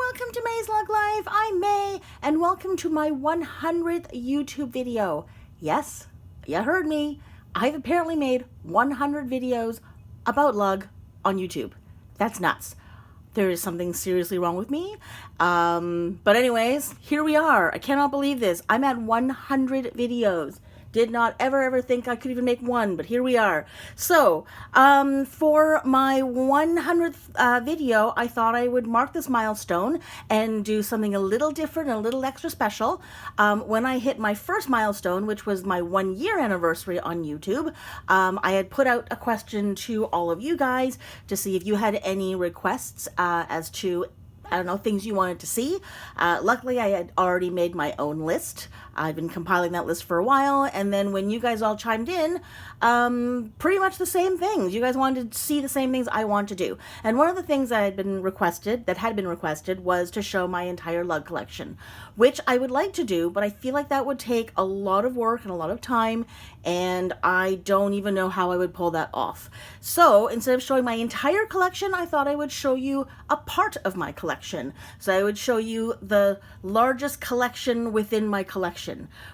welcome to MaysLugLife. I'm May, and welcome to my 100th YouTube video. Yes, you heard me. I've apparently made 100 videos about lug on YouTube. That's nuts. There is something seriously wrong with me. But anyways, here we are. I cannot believe this. I'm at 100 videos. Did not ever think I could even make one, but here we are. So, for my 100th video, I thought I would mark this milestone and do something a little different, a little extra special. When I hit my first milestone, which was my 1-year anniversary on YouTube, I had put out a question to all of you guys to see if you had any requests as to, I don't know, things you wanted to see. Luckily, I had already made my own list. I've been compiling that list for a while, and then when you guys all chimed in, pretty much the same things. You guys wanted to see the same things I want to do. And one of the things that had been requested, was to show my entire lug collection, which I would like to do, but I feel like that would take a lot of work and a lot of time, and I don't even know how I would pull that off. So instead of showing my entire collection, I thought I would show you a part of my collection. So I would show you the largest collection within my collection,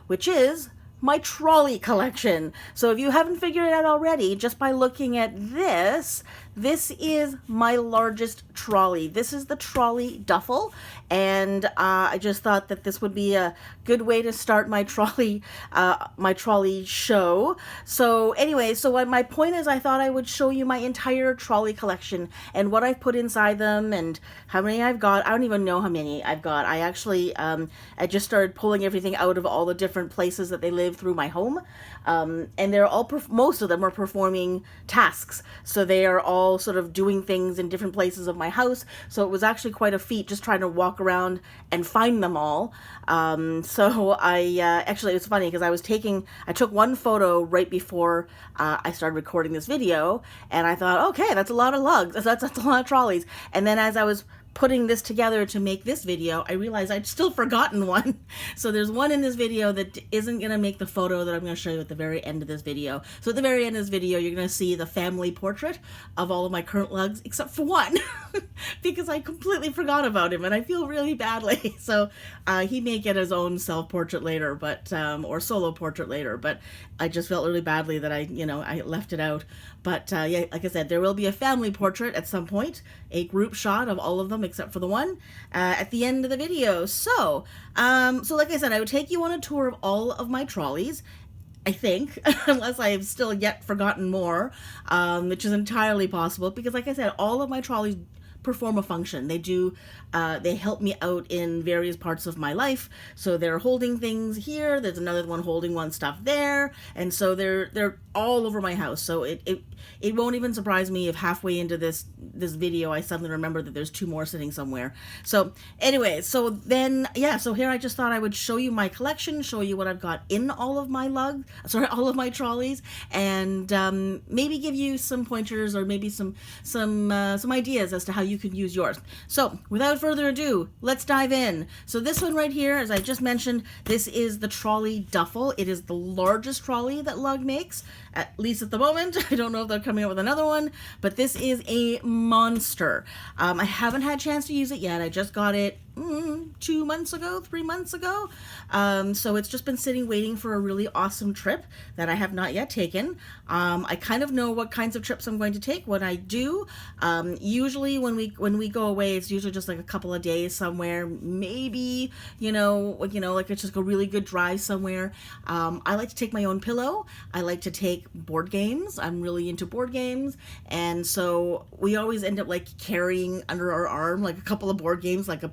which is my trolley collection. So if you haven't figured it out already, just by looking at this is my largest trolley. This is the trolley duffel, and I just thought that this would be a good way to start my trolley show. So anyway, so what my point is, I thought I would show you my entire trolley collection and what I've put inside them and how many I've got. I don't even know how many I've got. I actually I just started pulling everything out of all the different places that they live through my home, and they're all most of them are performing tasks. So they are all sort of doing things in different places of my house. So it was actually quite a feat just trying to walk around and find them all. So I actually, it's funny because I took one photo right before I started recording this video, and I thought, okay, that's a lot of lugs. That's a lot of trolleys. And then as I was putting this together to make this video, I realized I'd still forgotten one. So there's one in this video that isn't going to make the photo that I'm going to show you at the very end of this video. So at the very end of this video, you're going to see the family portrait of all of my current lugs, except for one, because I completely forgot about him and I feel really badly. So he may get his own self-portrait later, but or solo portrait later, but I just felt really badly that I left it out. But yeah, like I said, there will be a family portrait at some point, a group shot of all of them except for the one at the end of the video. So like I said, I would take you on a tour of all of my trolleys, I think, unless I have still yet forgotten more, which is entirely possible, because like I said, all of my trolleys perform a function. They do, they help me out in various parts of my life. So they're holding things here, there's another one holding one stuff there, and so they're all over my house. So it won't even surprise me if halfway into this video I suddenly remember that there's 2 more sitting somewhere. So anyway, so then yeah, so here I just thought I would show you my collection, show you what I've got in all of my all of my trolleys, and maybe give you some pointers or maybe some ideas as to how you can use yours. So without further ado, let's dive in. So this one right here, as I just mentioned, this is the trolley duffel. It is the largest trolley that Lug makes, at least at the moment. I don't know if they're coming out with another one, but this is a monster. I haven't had a chance to use it yet. I just got it 3 months ago. So it's just been sitting waiting for a really awesome trip that I have not yet taken. I kind of know what kinds of trips I'm going to take when I do. Usually when we go away, it's usually just like a couple of days somewhere, maybe, like it's just a really good drive somewhere. I like to take my own pillow. I like to take board games. I'm really into board games, and so we always end up like carrying under our arm like a couple of board games, like a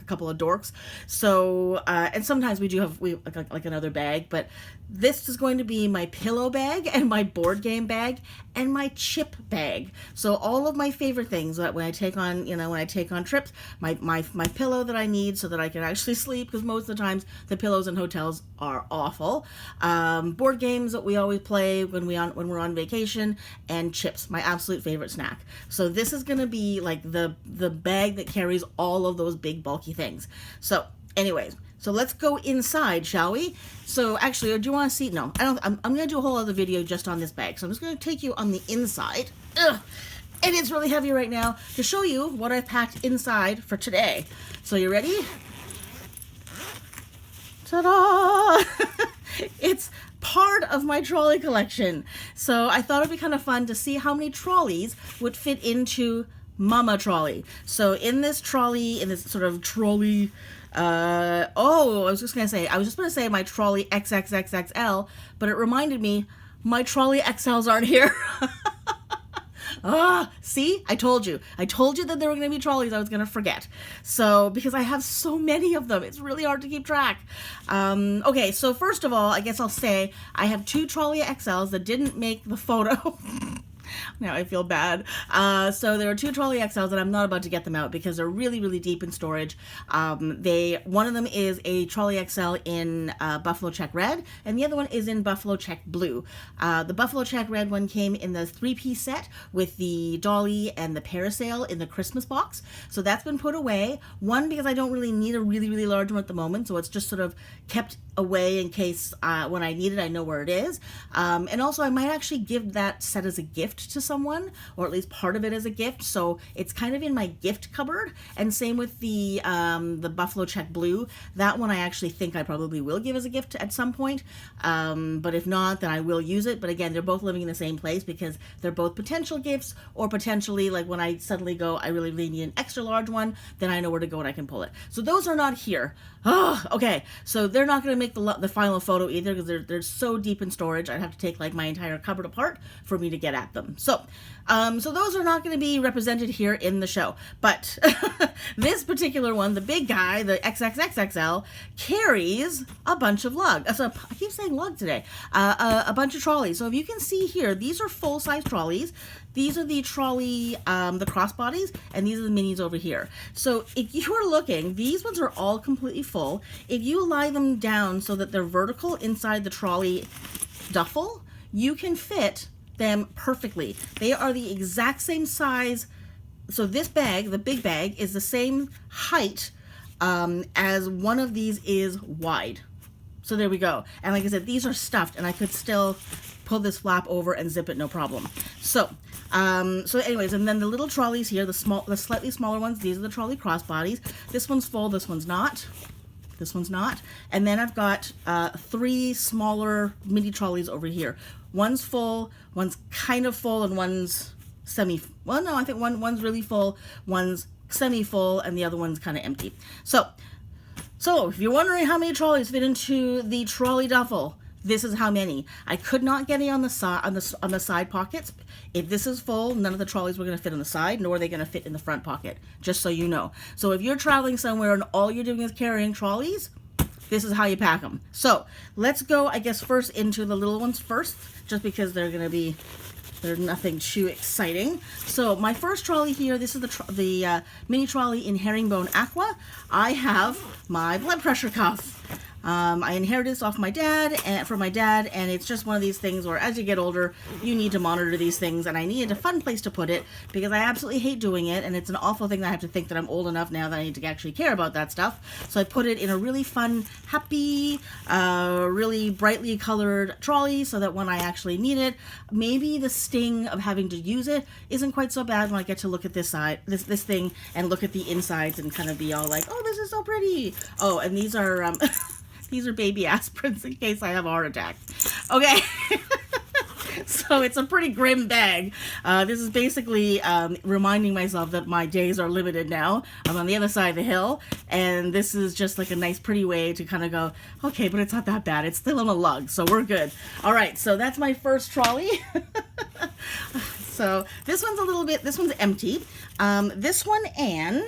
couple of dorks. So and sometimes we do have like another bag, but this is going to be my pillow bag and my board game bag and my chip bag. So all of my favorite things that when I take on trips, my pillow that I need so that I can actually sleep, because most of the times the pillows in hotels are awful. Board games that we always play when we're on vacation, and chips, my absolute favorite snack. So this is going to be like the bag that carries all of those big bulky things. So anyways, so let's go inside, shall we? So actually, do you want to see? No, I don't. I'm going to do a whole other video just on this bag. So I'm just going to take you on the inside. Ugh. and it's really heavy right now, to show you what I've packed inside for today. So you ready? Ta-da! It's part of my trolley collection. So I thought it'd be kind of fun to see how many trolleys would fit into Mama Trolley. So in this trolley, in this sort of trolley, I was just going to say my trolley XXXXL, but it reminded me my trolley XLs aren't here. See, I told you that there were going to be trolleys I was going to forget. So, because I have so many of them, it's really hard to keep track. Okay, so first of all, I guess I'll say I have 2 trolley XLs that didn't make the photo. Now I feel bad. So there are 2 trolley XLs, and I'm not about to get them out because they're really, really deep in storage. One of them is a trolley XL in Buffalo Check Red, and the other one is in Buffalo Check Blue. The Buffalo Check Red one came in the 3-piece set with the dolly and the parasail in the Christmas box. So that's been put away. One, because I don't really need a really, really large one at the moment, so it's just sort of kept away in case when I need it, I know where it is. And also, I might actually give that set as a gift to someone, or at least part of it as a gift, so it's kind of in my gift cupboard. And same with the Buffalo Check Blue. That one I actually think I probably will give as a gift at some point, but if not, then I will use it. But again, they're both living in the same place because they're both potential gifts, or potentially like when I suddenly go, I really, really need an extra large one, then I know where to go and I can pull it. So those are not here. Oh, okay, so they're not going to make the final photo either because they're so deep in storage. I'd have to take like my entire cupboard apart for me to get at them. So those are not going to be represented here in the show. But this particular one, the big guy, the XXXXL, carries a bunch of lug. So I keep saying lug today. A bunch of trolleys. So if you can see here, these are full-size trolleys. These are the trolley, the crossbodies, and these are the minis over here. So if you are looking, these ones are all completely full. If you lie them down so that they're vertical inside the trolley duffel, you can fit them perfectly. They are the exact same size. So this bag, the big bag, is the same height as one of these is wide. So there we go. And like I said, these are stuffed, and I could still pull this flap over and zip it, no problem. So anyways, and then the little trolleys here, the slightly smaller ones, these are the trolley crossbodies. This one's full, this one's not. This one's not. And then I've got 3 smaller mini trolleys over here. One's full, one's kind of full, and one's well, no, I think one's really full, one's semi-full, and the other one's kind of empty. So if you're wondering how many trolleys fit into the trolley duffel, this is how many. I could not get any on the side pockets. If this is full, none of the trolleys were going to fit on the side, nor are they going to fit in the front pocket, just so you know. So if you're traveling somewhere and all you're doing is carrying trolleys, this is how you pack them. So let's go, I guess, first into the little ones first, just because they're nothing too exciting. So my first trolley here, this is the mini trolley in Herringbone Aqua. I have my blood pressure cuff. I inherited this off my dad, from my dad, and it's just one of these things where as you get older, you need to monitor these things, and I needed a fun place to put it because I absolutely hate doing it, and it's an awful thing that I have to think that I'm old enough now that I need to actually care about that stuff. So I put it in a really fun, happy, really brightly colored trolley so that when I actually need it, maybe the sting of having to use it isn't quite so bad when I get to look at this thing and look at the insides and kind of be all like, oh, this is so pretty. Oh, and these are these are baby aspirins in case I have a heart attack. Okay. So it's a pretty grim bag. This is basically reminding myself that my days are limited now. I'm on the other side of the hill, and this is just like a nice pretty way to kind of go, okay, but it's not that bad. It's still on a lug, so we're good. All right, so that's my first trolley. So this one's empty. This one, and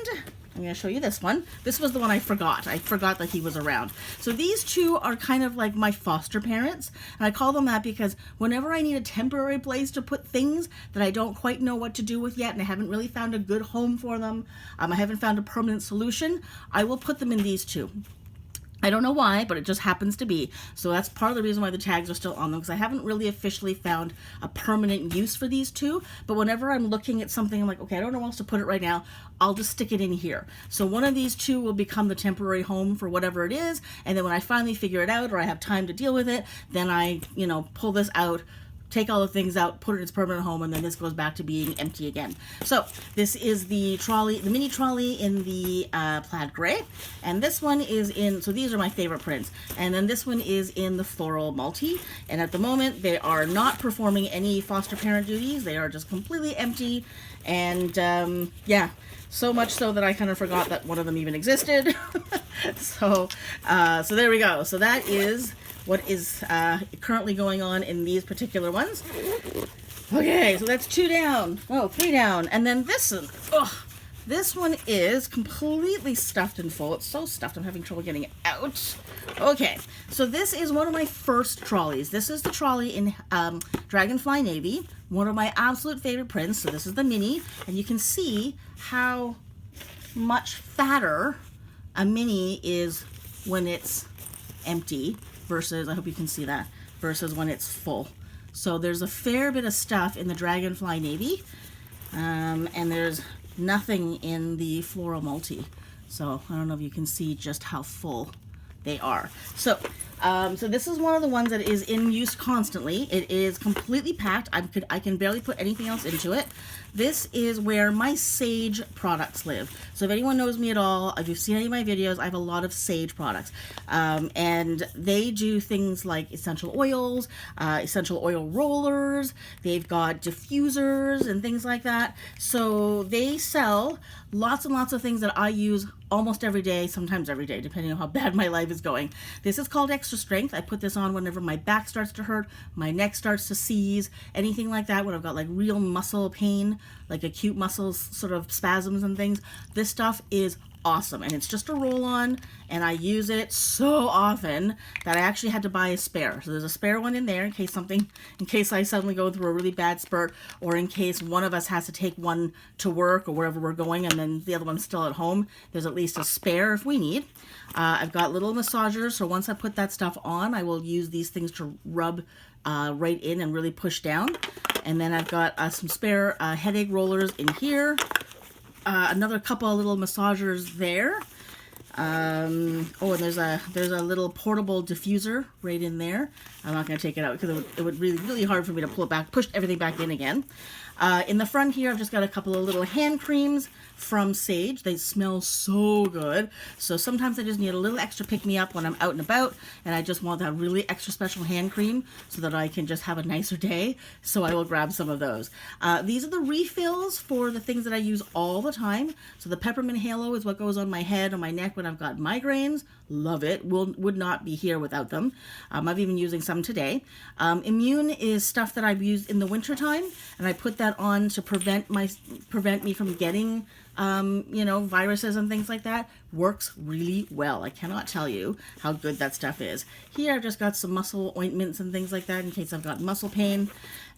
I'm going to show you this one. This was the one I forgot. I forgot that he was around. So these two are kind of like my foster parents. And I call them that because whenever I need a temporary place to put things that I don't quite know what to do with yet and I haven't really found a good home for them, I haven't found a permanent solution, I will put them in these two. I don't know why, but it just happens to be. So that's part of the reason why the tags are still on them, because I haven't really officially found a permanent use for these two. But whenever I'm looking at something, I'm like, okay, I don't know where else to put it right now. I'll just stick it in here. So one of these two will become the temporary home for whatever it is. And then when I finally figure it out or I have time to deal with it, then I, pull this out, take all the things out, put it in its permanent home, and then this goes back to being empty again. So this is the trolley, the mini trolley in the plaid gray, and this one is in, so these are my favorite prints, and then this one is in the floral multi, and at the moment they are not performing any foster parent duties. They are just completely empty, and yeah, so much so that I kind of forgot that one of them even existed. So there we go. So that is what is currently going on in these particular ones. Okay, so that's 2 down. Oh, 3 down. And then this one, this one is completely stuffed and full. It's so stuffed I'm having trouble getting it out. Okay, so this is one of my first trolleys. This is the trolley in Dragonfly Navy, one of my absolute favorite prints. So this is the mini, and you can see how much fatter a mini is when it's empty versus, I hope you can see that, versus when it's full. So there's a fair bit of stuff in the Dragonfly Navy, and there's nothing in the Floral Multi. So I don't know if you can see just how full they are. So so this is one of the ones that is in use constantly. It is completely packed. I can barely put anything else into it. This is where my Sage products live. So if anyone knows me at all, if you've seen any of my videos, I have a lot of Sage products. And they do things like essential oils, essential oil rollers, they've got diffusers and things like that. So they sell lots and lots of things that I use almost every day, sometimes every day, depending on how bad my life is going. This is called Extra Strength. I put this on whenever my back starts to hurt, my neck starts to seize, anything like that, when I've got like real muscle pain, like acute muscles sort of spasms and things. This stuff is awesome, and it's just a roll-on, and I use it so often that I actually had to buy a spare. So there's a spare one in there in case I suddenly go through a really bad spurt, or in case one of us has to take one to work or wherever we're going and then the other one's still at home. There's at least a spare if we need. I've got little massagers, so once I put that stuff on, I will use these things to rub right in and really push down. And then I've got some spare headache rollers in here. Another couple of little massagers there. Oh, and there's a little portable diffuser right in there. I'm not going to take it out because it would really hard for me to pull it back, push everything back in again. In the front here, I've just got a couple of little hand creams from Sage. They smell so good. So sometimes I just need a little extra pick-me-up when I'm out and about, and I just want that really extra special hand cream so that I can just have a nicer day. So I will grab some of those. These are the refills for the things that I use all the time. So the Peppermint Halo is what goes on my head or my neck when I've got migraines. Love it. Would not be here without them. I've even using some today. Immune is stuff that I've used in the wintertime, and I put that on to prevent me from getting you know, viruses and things like that. Works really well. I cannot tell you how good that stuff is. Here I've just got some muscle ointments and things like that in case I've got muscle pain.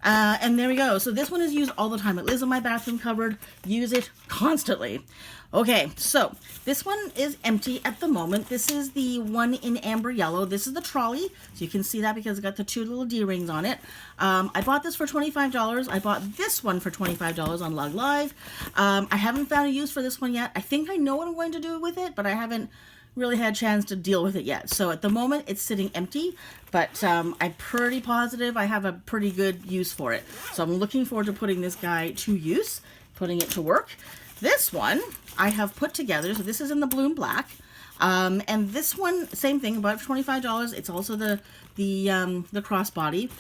And there we go. So this one is used all the time. It lives in my bathroom cupboard. Use it constantly. Okay, so this one is empty at the moment. This is the one in amber yellow. This is the trolley, so you can see that because it's got the 2 little D-rings on it. I bought this for $25. I bought this one for $25 on Lug Life. I haven't found a use for this one yet. I think I know what I'm going to do with it, but I haven't really had a chance to deal with it yet. So at the moment, it's sitting empty, but I'm pretty positive I have a pretty good use for it. So I'm looking forward to putting this guy to use, putting it to work. This one I have put together, so this is in the Bloom Black, and this one, same thing, about $25. It's also the crossbody.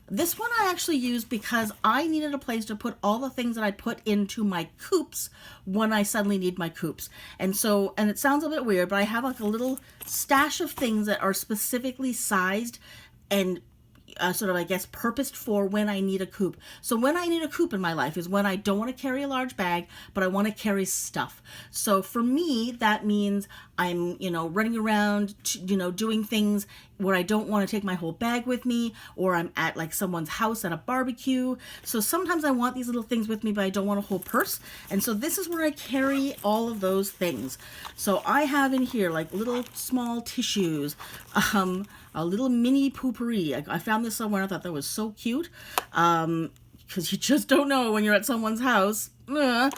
This one I actually used because I needed a place to put all the things that I put into my coops when I suddenly need my coops. And it sounds a bit weird, but I have like a little stash of things that are specifically sized and sort of, I guess, purposed for when I need a coop. So when I need a coop in my life is when I don't want to carry a large bag, but I want to carry stuff. So for me, that means I'm, you know, running around, you know, doing things where I don't want to take my whole bag with me, or I'm at like someone's house at a barbecue. So sometimes I want these little things with me, but I don't want a whole purse. And so this is where I carry all of those things. So I have in here like little small tissues, a little mini poopery. I found this somewhere. I thought that was so cute. Because you just don't know when you're at someone's house. Tiny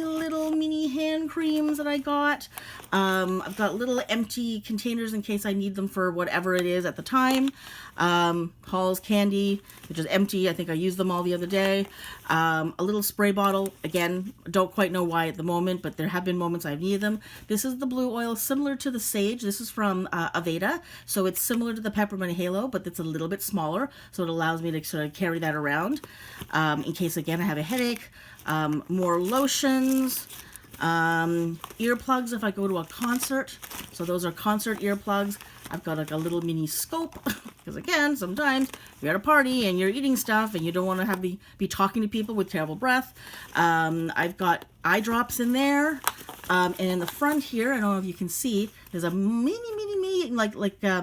little mini hand creams that I got. I've got little empty containers in case I need them for whatever it is at the time. Hall's candy, which is empty. I think I used them all the other day. A little spray bottle. Again, don't quite know why at the moment, but there have been moments I've needed them. This is the blue oil, similar to the sage. This is from Aveda, so it's similar to the peppermint halo, but it's a little bit smaller, so it allows me to sort of carry that around in case, again, I have a headache. More lotions. Earplugs if I go to a concert. So those are concert earplugs. I've got like a little mini scope because again, sometimes you're at a party and you're eating stuff and you don't want to be talking to people with terrible breath. I've got eye drops in there. And in the front here, I don't know if you can see, there's a mini, like I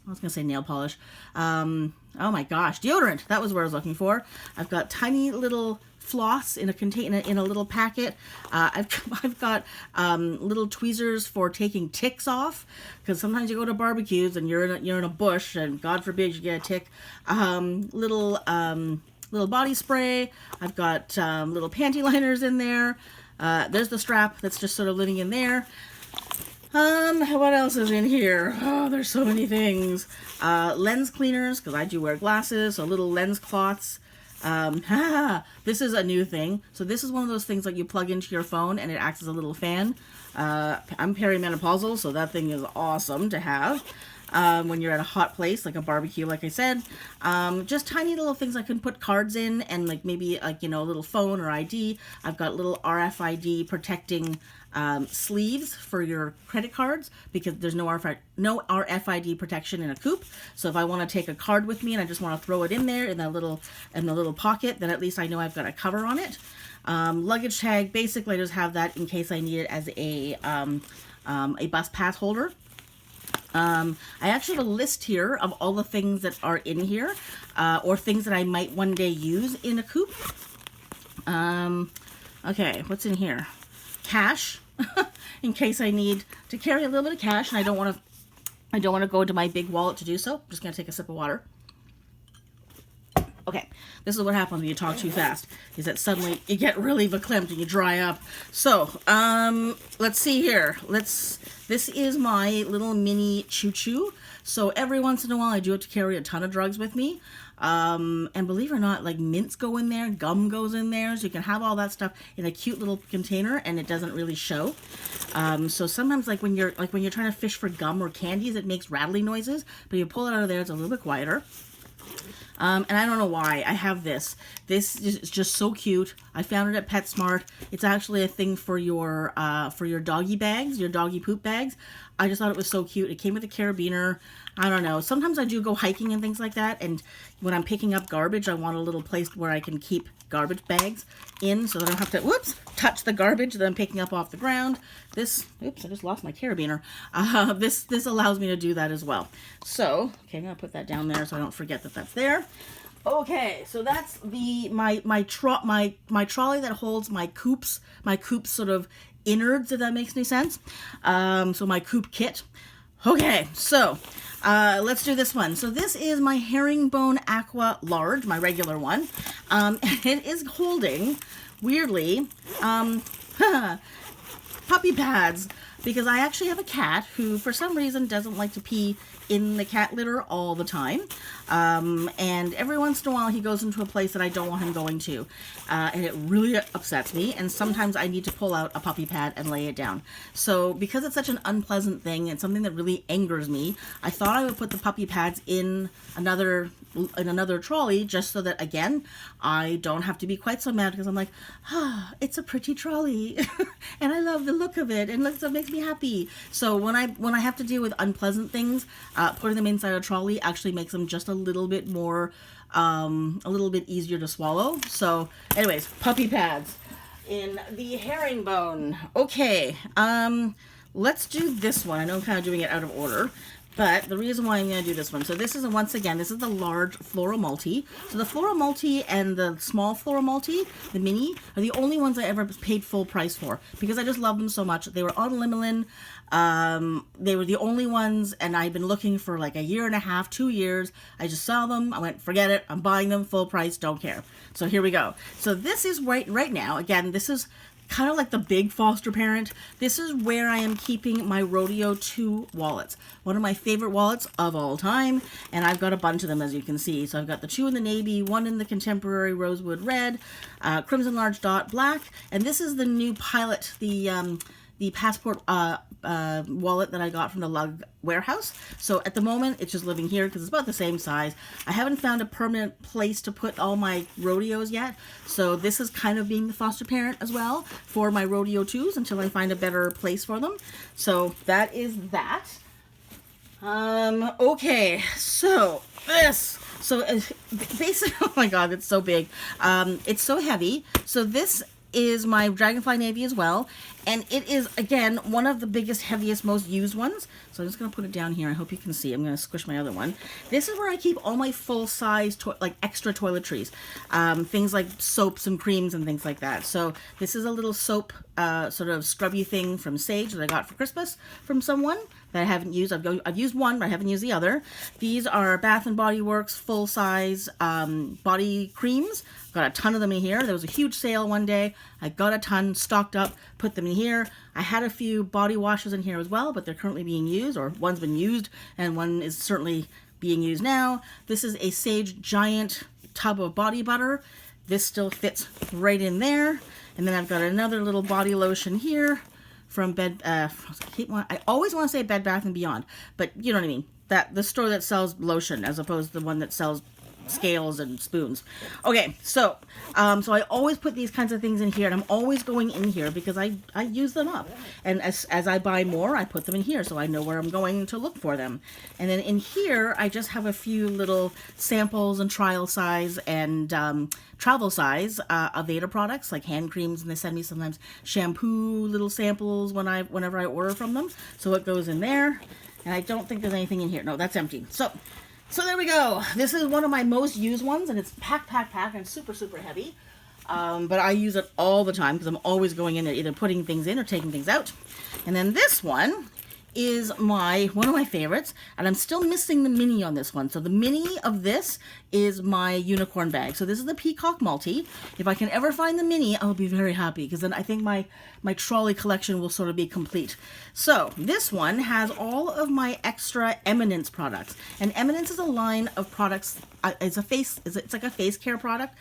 was gonna say nail polish. Oh my gosh, deodorant. That was what I was looking for. I've got tiny little floss in a container, in a little packet. I've got little tweezers for taking ticks off, because sometimes you go to barbecues and you're in a bush and God forbid you get a tick. Little body spray. I've got little panty liners in there. There's the strap that's just sort of living in there. What else is in here? Oh, there's so many things. Lens cleaners, because I do wear glasses, so little lens cloths. This is a new thing. So this is one of those things that you plug into your phone and it acts as a little fan. I'm perimenopausal, so that thing is awesome to have. When you're at a hot place, like a barbecue, like I said. Just tiny little things I can put cards in and like maybe like, a little phone or ID. I've got little RFID protecting sleeves for your credit cards because there's no RFID protection in a coupe. So if I want to take a card with me and I just want to throw it in there in the little pocket, then at least I know I've got a cover on it. Luggage tag, basically I just have that in case I need it as a bus pass holder. I actually have a list here of all the things that are in here, or things that I might one day use in a coupe. Okay, what's in here? Cash, in case I need to carry a little bit of cash and I don't want to go into my big wallet to do so. I'm just going to take a sip of water. Okay, this is what happens when you talk too fast, is that suddenly you get really verklempt and you dry up. So, let's see here. This is my little mini choo-choo. So every once in a while I do have to carry a ton of drugs with me. And believe it or not, like mints go in there, gum goes in there, so you can have all that stuff in a cute little container and it doesn't really show. So sometimes like when you're trying to fish for gum or candies, it makes rattling noises, but you pull it out of there, it's a little bit quieter. And I don't know why I have this. This is just so cute. I found it at PetSmart. It's actually a thing for your doggy bags, your doggy poop bags. I just thought it was so cute. It came with a carabiner. I don't know. Sometimes I do go hiking and things like that, and when I'm picking up garbage, I want a little place where I can keep garbage bags in so that I don't have to, whoops, touch the garbage that I'm picking up off the ground. This, oops, I just lost my carabiner. This allows me to do that as well. So, okay, I'm going to put that down there so I don't forget that that's there. Okay, so that's my trolley that holds my coops sort of innards, if that makes any sense. So my coop kit. Okay, so let's do this one. So this is my herringbone aqua large, my regular one. It is holding, weirdly, puppy pads, because I actually have a cat who for some reason doesn't like to pee in the cat litter all the time. And every once in a while he goes into a place that I don't want him going to. And it really upsets me. And sometimes I need to pull out a puppy pad and lay it down. So because it's such an unpleasant thing and something that really angers me, I thought I would put the puppy pads in another trolley just so that, again, I don't have to be quite so mad because I'm like, it's a pretty trolley and I love the look of it and it makes me happy. So when I have to deal with unpleasant things, putting them inside a trolley actually makes them just a little bit more, a little bit easier to swallow. So anyways, puppy pads in the herringbone. Okay, let's do this one. I know I'm kind of doing it out of order, but the reason why I'm going to do this one, so this is, once again, this is the large floral multi. So the floral multi and the small floral multi, the mini, are the only ones I ever paid full price for because I just love them so much. They were on Limelin. They were the only ones, and I've been looking for like a year and a half, 2 years. I just saw them. I went, forget it. I'm buying them full price. Don't care. So here we go. So this is right now. Again, this is kind of like the big foster parent. This is where I am keeping my Rodeo 2 wallets. One of my favorite wallets of all time, and I've got a bunch of them, as you can see. So I've got the 2 in the navy, 1 in the contemporary rosewood red, crimson large dot black, and this is the new Pilot, the passport wallet that I got from the Lug warehouse. So at the moment, it's just living here because it's about the same size. I haven't found a permanent place to put all my rodeos yet. So this is kind of being the foster parent as well for my Rodeo 2s until I find a better place for them. So that is that. Okay, so this. So basically, oh my God, it's so big. It's so heavy. So this is my Dragonfly Navy as well, and it is, again, one of the biggest, heaviest, most used ones. So I'm just going to put it down here. I hope you can see. I'm going to squish my other one. This is where I keep all my full-size, like extra toiletries, things like soaps and creams and things like that. So this is a little soap sort of scrubby thing from Sage that I got for Christmas from someone that I haven't used. I've used one, but I haven't used the other. These are Bath & Body Works full-size body creams. Got a ton of them in here. There was a huge sale one day. I got a ton, stocked up, put them in here. I had a few body washes in here as well, but they're currently being used, or one's been used, and one is certainly being used now. This is a Sage giant tub of body butter. This still fits right in there. And then I've got another little body lotion here from I always want to say Bed Bath & Beyond, but you know what I mean. The store that sells lotion as opposed to the one that sells scales and spoons. Okay, so I always put these kinds of things in here, and I'm always going in here because I use them up, and as I buy more, I put them in here so I know where I'm going to look for them. And then in here I just have a few little samples and trial size and travel size Aveda products, like hand creams, and they send me sometimes shampoo little samples whenever I order from them, so it goes in there. And I don't think there's anything in here. No, that's empty. So there we go. This is one of my most used ones, and it's packed, and super, super heavy. But I use it all the time because I'm always going in there, either putting things in or taking things out. And then this one is one of my favorites, and I'm still missing the mini on this one. So the mini of this is my unicorn bag. So this is the Peacock Multi. If I can ever find the mini, I'll be very happy, because then I think my trolley collection will sort of be complete. So this one has all of my extra Eminence products, and Eminence is a line of products. It's like a face care product,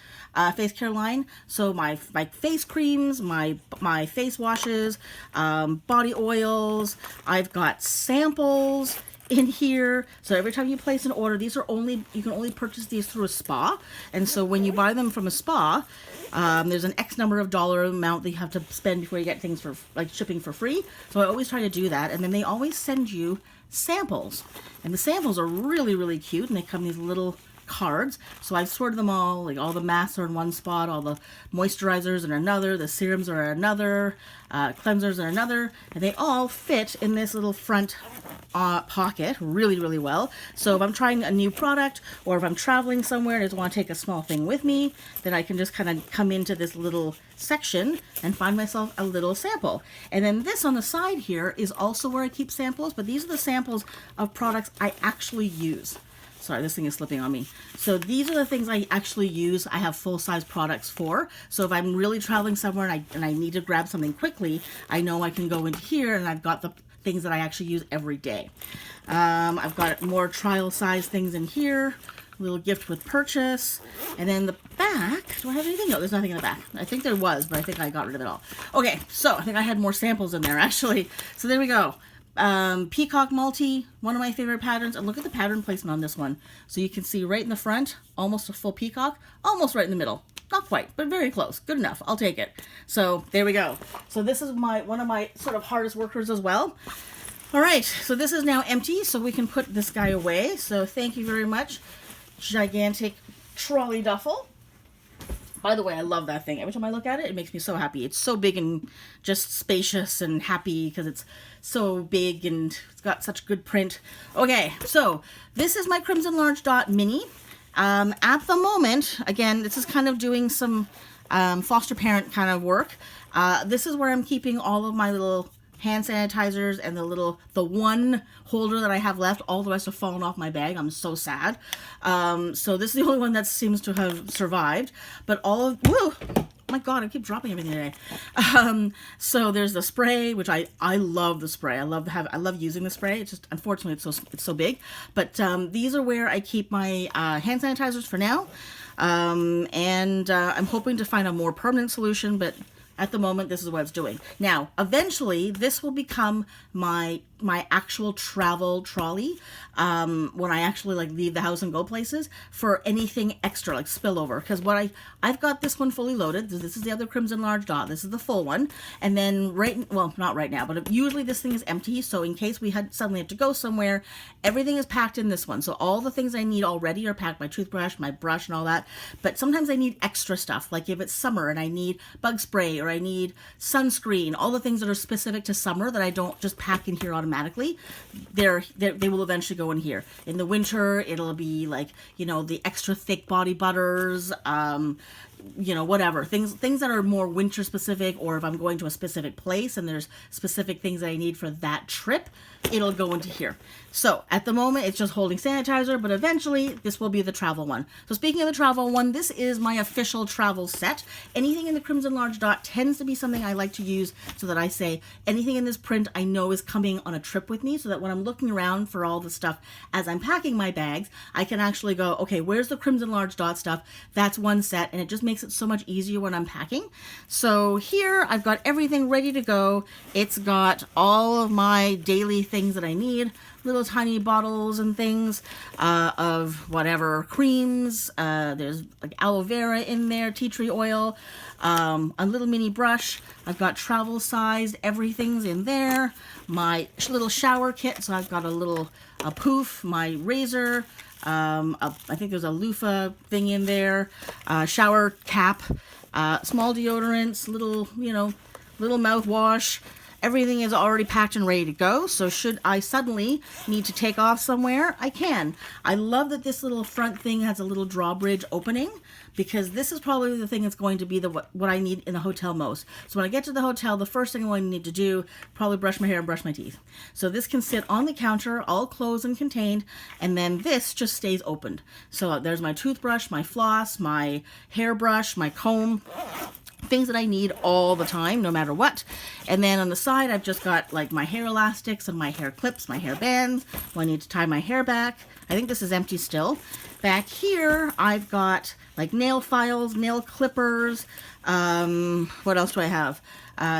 face care line. So my face creams, my face washes, body oils. I've got samples in here. So every time you place an order, you can only purchase these through a spa. And so when you buy them from a spa, there's an X number of dollar amount that you have to spend before you get things for like shipping for free. So I always try to do that. And then they always send you samples, and the samples are really, really cute, and they come in these little cards. So I've sorted them all, like all the masks are in one spot, all the moisturizers in another, the serums are in another, cleansers in another, and they all fit in this little front pocket really, really well. So if I'm trying a new product, or if I'm traveling somewhere and I just want to take a small thing with me, then I can just kind of come into this little section and find myself a little sample. And then this on the side here is also where I keep samples, but these are the samples of products I actually use. Sorry, this thing is slipping on me. So these are the things I actually use. I have full-size products for. So if I'm really traveling somewhere and I need to grab something quickly, I know I can go into here and I've got the things that I actually use every day. I've got more trial size things in here. Little gift with purchase. And then the back, do I have anything? No, there's nothing in the back. I think there was, but I think I got rid of it all. Okay, so I think I had more samples in there actually. So there we go. Peacock Multi, one of my favorite patterns, and look at the pattern placement on this one. So you can see right in the front, almost a full peacock, almost right in the middle. Not quite, but very close. Good enough. I'll take it. So there we go. So this is one of my sort of hardest workers as well. All right, so this is now empty, so we can put this guy away. So thank you very much, gigantic trolley duffel. By the way, I love that thing. Every time I look at it, it makes me so happy. It's so big and just spacious and happy because it's so big and it's got such good print. Okay, so this is my Crimson Large Dot Mini. At the moment, again, this is kind of doing some foster parent kind of work. This is where I'm keeping all of my little hand sanitizers and the one holder that I have left. All the rest have fallen off my bag. I'm so sad. So this is the only one that seems to have survived. But all of my God, I keep dropping everything today. So there's the spray, which I love the spray. I love using the spray. It's just, unfortunately, it's so big. But these are where I keep my hand sanitizers for now. I'm hoping to find a more permanent solution, but at the moment, this is what it's doing. Now, eventually, this will become my actual travel trolley when I actually like leave the house and go places for anything extra, like spillover. Because I've got this one fully loaded. This is the other Crimson Large Dot. This is the full one. And then well, not right now, but usually this thing is empty. So in case we suddenly have to go somewhere, everything is packed in this one. So all the things I need already are packed, my toothbrush, my brush, and all that. But sometimes I need extra stuff, like if it's summer and I need bug spray or I need sunscreen, all the things that are specific to summer that I don't just pack in here automatically, they will eventually go in here. In the winter, it'll be like, the extra thick body butters, whatever, things that are more winter specific, or if I'm going to a specific place and there's specific things that I need for that trip, it'll go into here. So at the moment, it's just holding sanitizer, but eventually this will be the travel one. So speaking of the travel one, this is my official travel set. Anything in the Crimson Large Dot tends to be something I like to use so that I say anything in this print I know is coming on a trip with me, so that when I'm looking around for all the stuff as I'm packing my bags, I can actually go, okay, where's the Crimson Large Dot stuff? That's one set, and it just makes it so much easier when I'm packing. So here I've got everything ready to go. It's got all of my daily things that I need, little tiny bottles and things of whatever creams. There's like aloe vera in there, tea tree oil, a little mini brush. I've got travel sized, everything's in there. My little shower kit, so I've got a poof, my razor, I think there's a loofah thing in there, shower cap, small deodorants, little mouthwash. Everything is already packed and ready to go, so should I suddenly need to take off somewhere, I can. I love that this little front thing has a little drawbridge opening, because this is probably the thing that's going to be what I need in the hotel most. So when I get to the hotel, the first thing I'm going to need to do, probably brush my hair and brush my teeth. So this can sit on the counter, all closed and contained, and then this just stays opened. So there's my toothbrush, my floss, my hairbrush, my comb, things that I need all the time, no matter what. And then on the side, I've just got like my hair elastics and my hair clips, my hair bands when I need to tie my hair back. I think this is empty still. Back here, I've got like nail files, nail clippers. What else do I have?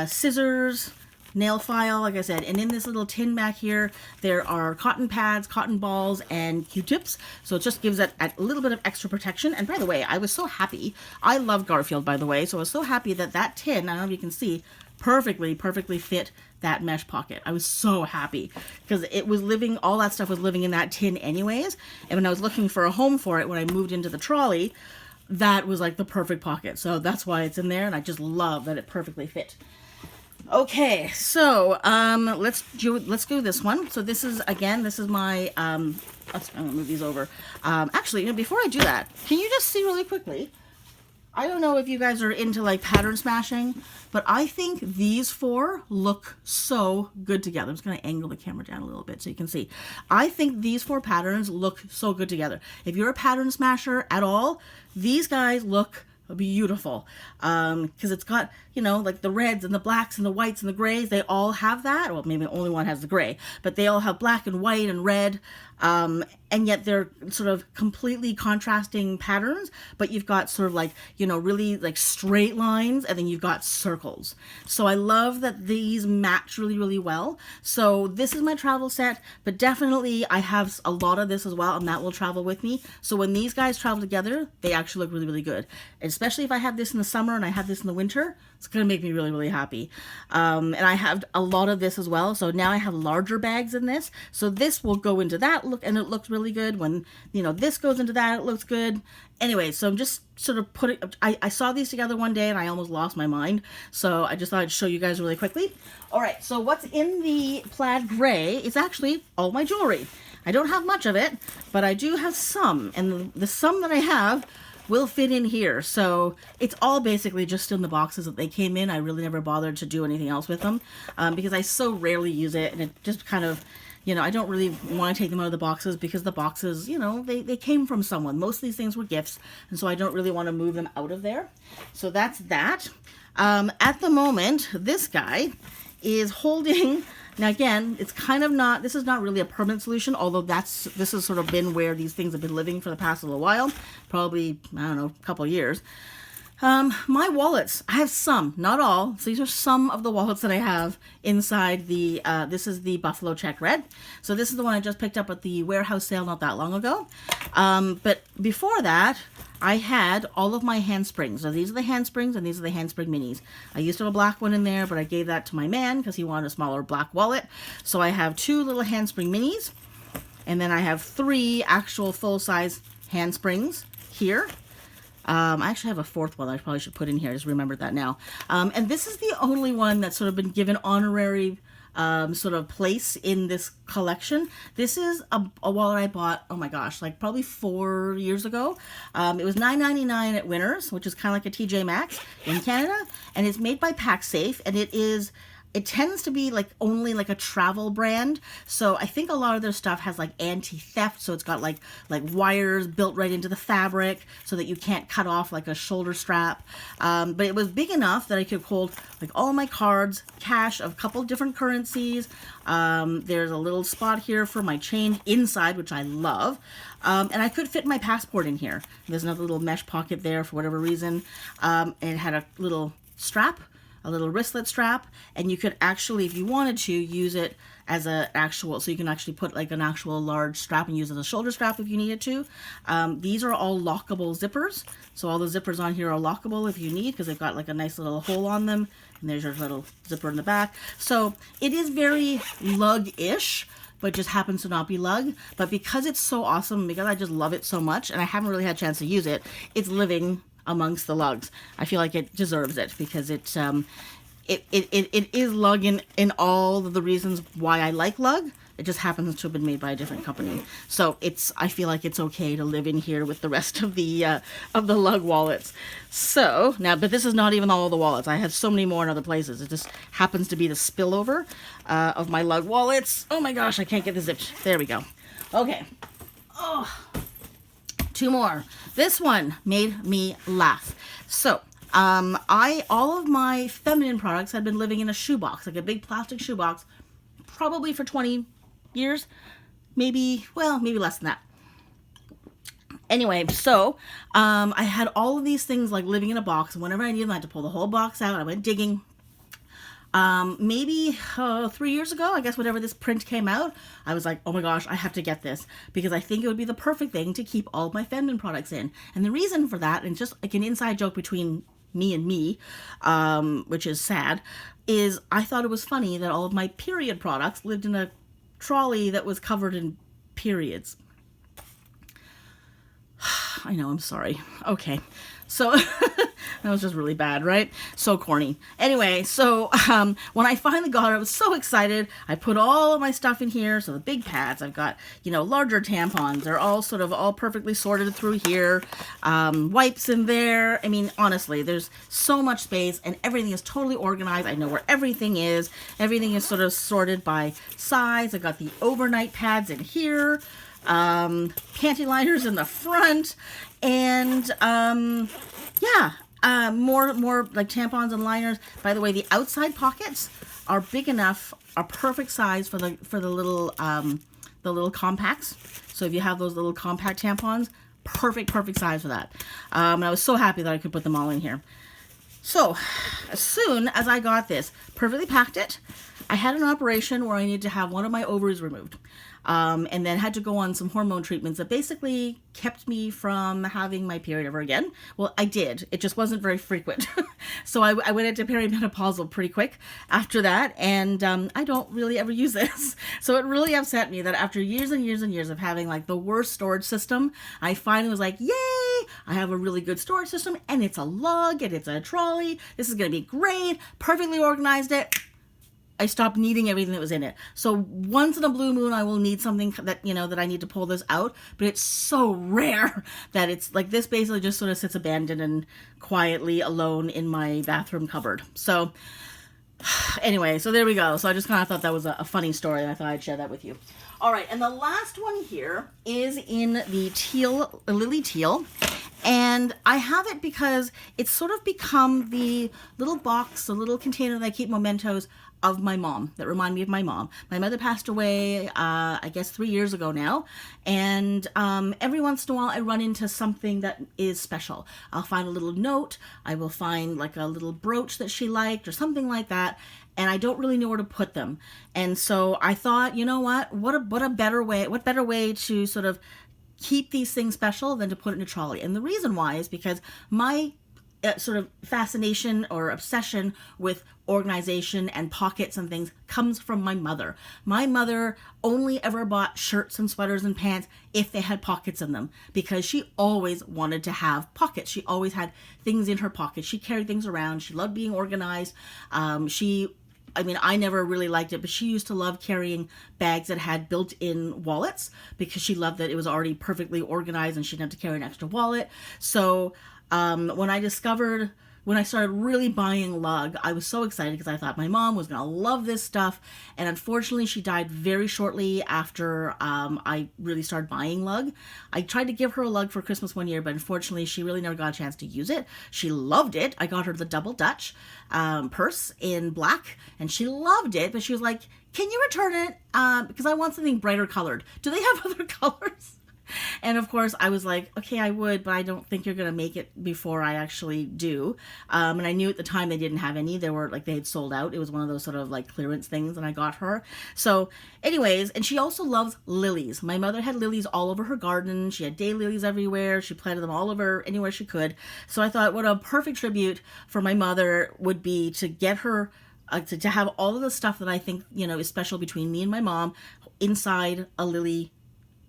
Scissors, nail file, like I said. And in this little tin back here, there are cotton pads, cotton balls, and Q-tips. So it just gives it a little bit of extra protection. And by the way, I was so happy. I love Garfield, by the way. So I was so happy that tin, I don't know if you can see, perfectly fit that mesh pocket. I was so happy because it was living, all that stuff was living in that tin anyways. And when I was looking for a home for it, when I moved into the trolley, that was like the perfect pocket. So that's why it's in there. And I just love that it perfectly fit. Okay, so let's do this one. So this is my I'm gonna move these over. Actually, before I do that, can you just see really quickly? I don't know if you guys are into like pattern smashing, but I think these four look so good together. I'm just gonna angle the camera down a little bit so you can see. I think these four patterns look so good together. If you're a pattern smasher at all, these guys look beautiful, because it's got, like the reds and the blacks and the whites and the grays, they all have that. Well, maybe only one has the gray, but they all have black and white and red, and yet they're sort of completely contrasting patterns, but you've got sort of like, really like straight lines, and then you've got circles. So I love that these match really, really well. So this is my travel set, but definitely I have a lot of this as well, and that will travel with me. So when these guys travel together, they actually look really, really good. Especially if I have this in the summer and I have this in the winter, it's going to make me really, really happy. And I have a lot of this as well. So now I have larger bags in this. So this will go into that look, and it looks really good. When, this goes into that, it looks good. Anyway, so I'm just sort of I saw these together one day and I almost lost my mind. So I just thought I'd show you guys really quickly. All right, so what's in the plaid gray is actually all my jewelry. I don't have much of it, but I do have some. And the some that I have will fit in here. So it's all basically just in the boxes that they came in. I really never bothered to do anything else with them, because I so rarely use it, and it just kind of, you know, I don't really want to take them out of the boxes because the boxes, you know, they came from someone. Most of these things were gifts, and so I don't really want to move them out of there. So that's that. At the moment, this guy is holding, now again, it's kind of not, this is not really a permanent solution, although this has sort of been where these things have been living for the past little while, probably, I don't know, a couple of years. My wallets, I have some, not all. So these are some of the wallets that I have inside the, this is the Buffalo Check Red. So this is the one I just picked up at the warehouse sale not that long ago. But before that, I had all of my handsprings. So these are the handsprings and these are the handspring minis. I used to have a black one in there, but I gave that to my man because he wanted a smaller black wallet. So I have 2 little handspring minis, and then I have 3 actual full-size handsprings here. I actually have a 4th one I probably should put in here. I just remembered that now. And this is the only one that's sort of been given honorary sort of place in this collection. This is a wallet I bought, oh my gosh, like probably 4 years ago. It was $9.99 at Winners, which is kind of like a TJ Maxx in Canada, and it's made by PacSafe, and it tends to be like only like a travel brand. So I think a lot of their stuff has like anti-theft. So it's got like wires built right into the fabric so that you can't cut off like a shoulder strap. But it was big enough that I could hold like all my cards, cash of a couple different currencies. There's a little spot here for my change inside, which I love. And I could fit my passport in here. There's another little mesh pocket there for whatever reason. And it had a little strap, a little wristlet strap, and you could actually, if you wanted to, use it as an actual, so you can actually put like an actual large strap and use it as a shoulder strap if you needed to. These are all lockable zippers, so all the zippers on here are lockable if you need, because they've got like a nice little hole on them, and there's your little zipper in the back. So it is very lug-ish, but just happens to not be lug. But because it's so awesome, because I just love it so much, and I haven't really had a chance to use it, it's living amongst the lugs. I feel like it deserves it because it is lug in all of the reasons why I like lug. It just happens to have been made by a different company. So I feel like it's okay to live in here with the rest of the lug wallets. So now, but this is not even all of the wallets. I have so many more in other places. It just happens to be the spillover of my lug wallets. Oh my gosh, I can't get the zip. There we go. Okay. Oh. 2 more. This one made me laugh. So, all of my feminine products had been living in a shoebox, like a big plastic shoebox, probably for 20 years, maybe less than that. Anyway, so, I had all of these things like living in a box, and whenever I needed them, I had to pull the whole box out. I went digging. Maybe 3 years ago, I guess, whenever this print came out, I was like, oh my gosh, I have to get this because I think it would be the perfect thing to keep all of my feminine products in. And the reason for that, and just like an inside joke between me and me, which is sad, is I thought it was funny that all of my period products lived in a trolley that was covered in periods. I know, I'm sorry. Okay. So that was just really bad, right? So corny. Anyway, so when I finally got it, I was so excited. I put all of my stuff in here. So the big pads, I've got, larger tampons. They're all all perfectly sorted through here. Wipes in there. I mean, honestly, there's so much space and everything is totally organized. I know where everything is. Everything is sort of sorted by size. I got the overnight pads in here. Panty liners in the front, and more like tampons and liners. By the way, the outside pockets are big enough, are perfect size for the little compacts. So if you have those little compact tampons, perfect size for that. And I was so happy that I could put them all in here. So as soon as I got this, perfectly packed it, I had an operation where I needed to have one of my ovaries removed. And then had to go on some hormone treatments that basically kept me from having my period ever again. Well, I did. It just wasn't very frequent. So I went into perimenopausal pretty quick after that, and I don't really ever use this. So it really upset me that after years and years and years of having like the worst storage system, I finally was like, yay, I have a really good storage system, and it's a lug, and it's a trolley. This is going to be great. Perfectly organized it. I stopped needing everything that was in it. So once in a blue moon, I will need something that, that I need to pull this out. But it's so rare that it's like this basically just sort of sits abandoned and quietly alone in my bathroom cupboard. So Anyway, so there we go. So I just kind of thought that was a funny story, and I thought I'd share that with you. All right, and the last one here is in the teal, lily teal. And I have it because it's sort of become the little box, the little container that I keep mementos of my mom, that remind me of my mom. My mother passed away, I guess 3 years ago now. And every once in a while I run into something that is special. I'll find a little note. I will find like a little brooch that she liked or something like that. And I don't really know where to put them. And so I thought, you know what better way to sort of keep these things special than to put it in a trolley. And the reason why is because my sort of fascination or obsession with organization and pockets and things comes from my mother. My mother only ever bought shirts and sweaters and pants if they had pockets in them, because she always wanted to have pockets. She always had things in her pockets. She carried things around. She loved being organized. I never really liked it, but she used to love carrying bags that had built-in wallets because she loved that it was already perfectly organized and she didn't have to carry an extra wallet. So when I started really buying Lug, I was so excited because I thought my mom was going to love this stuff. And unfortunately, she died very shortly after I really started buying Lug. I tried to give her a Lug for Christmas one year, but unfortunately, she really never got a chance to use it. She loved it. I got her the double Dutch purse in black, and she loved it, but she was like, can you return it? Because I want something brighter colored. Do they have other colors? And of course I was like, okay, I would, but I don't think you're going to make it before I actually do. And I knew at the time they didn't have any. They had sold out. It was one of those sort of like clearance things that I got her. So anyways, and she also loves lilies. My mother had lilies all over her garden. She had daylilies everywhere. She planted them all over anywhere she could. So I thought what a perfect tribute for my mother would be to get her to have all of the stuff that I think, is special between me and my mom inside a lily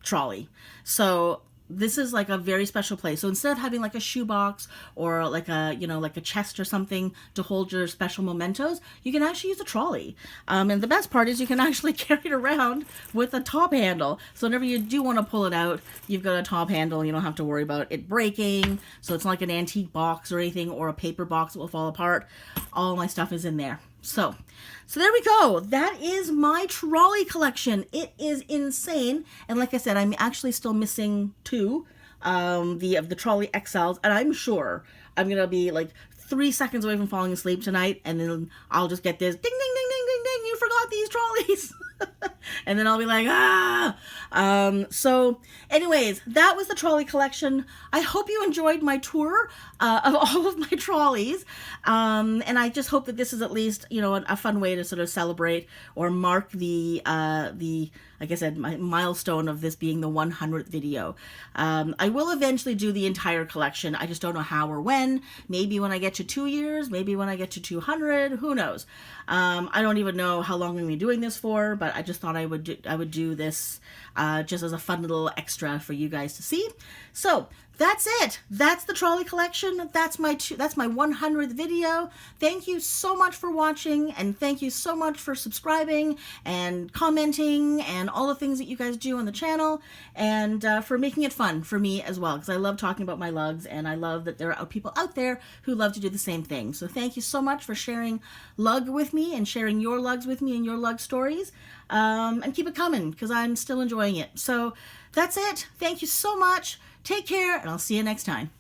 trolley. So this is like a very special place. So instead of having like a shoebox or like a chest or something to hold your special mementos, you can actually use a trolley. And the best part is you can actually carry it around with a top handle. So whenever you do want to pull it out, you've got a top handle. You don't have to worry about it breaking. So it's not like an antique box or anything, or a paper box that will fall apart. All my stuff is in there. So there we go. That is my trolley collection. It is insane. And like I said, I'm actually still missing two of the trolley XLs. And I'm sure I'm going to be like 3 seconds away from falling asleep tonight. And then I'll just get this ding, ding, ding, ding, ding, ding. You forgot these trolleys. And then I'll be like, so anyways, that was the trolley collection. I hope you enjoyed my tour of all of my trolleys. And I just hope that this is at least, a fun way to sort of celebrate or mark the like I said, my milestone of this being the 100th video. I will eventually do the entire collection. I just don't know how or when. Maybe when I get to 2 years, maybe when I get to 200, who knows? I don't even know how long I'm going to be doing this for, but I just thought I would do this just as a fun little extra for you guys to see. So that's it. That's the trolley collection. That's my 100th video. Thank you so much for watching, and thank you so much for subscribing and commenting and all the things that you guys do on the channel, and for making it fun for me as well, because I love talking about my lugs, and I love that there are people out there who love to do the same thing. So thank you so much for sharing Lug with me and sharing your lugs with me and your lug stories, and keep it coming because I'm still enjoying it. So that's it. Thank you so much. Take care, and I'll see you next time.